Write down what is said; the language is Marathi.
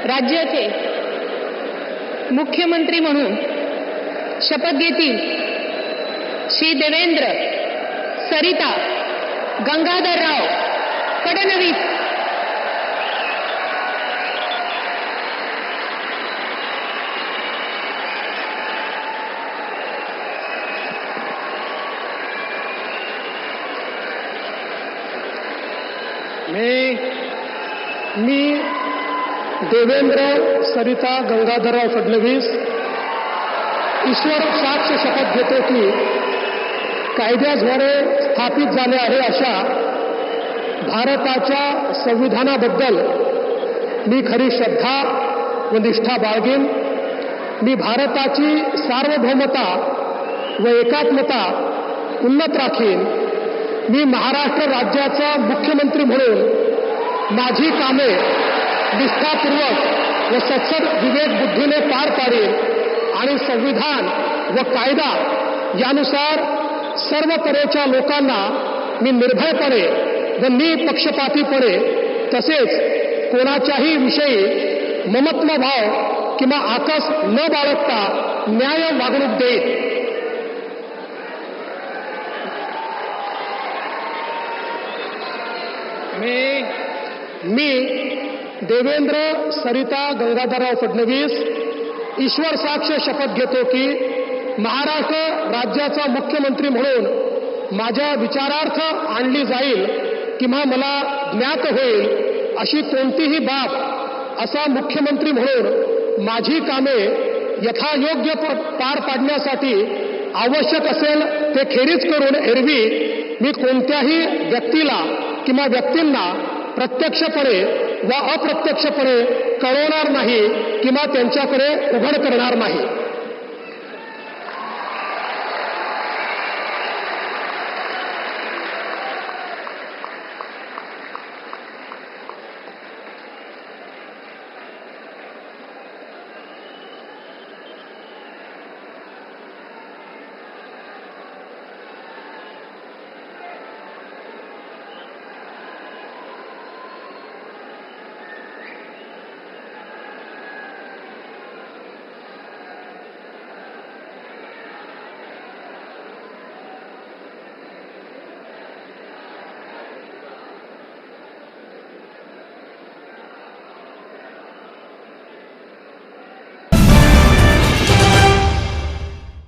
राज्याचे मुख्यमंत्री म्हणून शपथ घेतील श्री देवेंद्र सरिता गंगाधरराव फडणवीस। मी देवेंद्र सरिता गंगाधरराव फडणवीस ईश्वर साक्ष शपथ घेतो की कायद्याद्वारे स्थापित झाले आहे अशा भारताच्या संविधानाबद्दल मी खरी श्रद्धा व निष्ठा बाळगेन। मी भारताची सार्वभौमता व एकात्मता उन्नत राखीन। मी महाराष्ट्र राज्याचा मुख्यमंत्री म्हणून माझी कामे निष्ठापूर्वक व सत्सद विवेक बुद्धीने पार पाडेन आणि संविधान व कायदा यानुसार सर्व तऱ्हेच्या लोकांना मी निर्भयपणे व निपक्षपातीपणे तसेच कोणाच्याही विषयी ममत्व भाव किंवा आकस न बाळगता न्याय वागणूक देईन। मी देवेंद्र सरिता गंगाधरराव फडणवीस ईश्वर साक्ष शपथ घेतो की महाराष्ट्र राज्याचा मुख्यमंत्री म्हणून माझ्या विचारार्थ आणली जाईल किंवा मला ज्ञात होईल अशी कोणतीही बाब असा मुख्यमंत्री म्हणून माझी कामे यथायोग्य पार पाडण्यासाठी आवश्यक असेल ते खेरीज करून एरवी मी कोणत्याही व्यक्तीला किंवा व्यक्तींना प्रत्यक्षपणे व अप्रत्यक्षपणे कळवणार नाही किंवा त्यांच्याकडे उघड करणार नाही।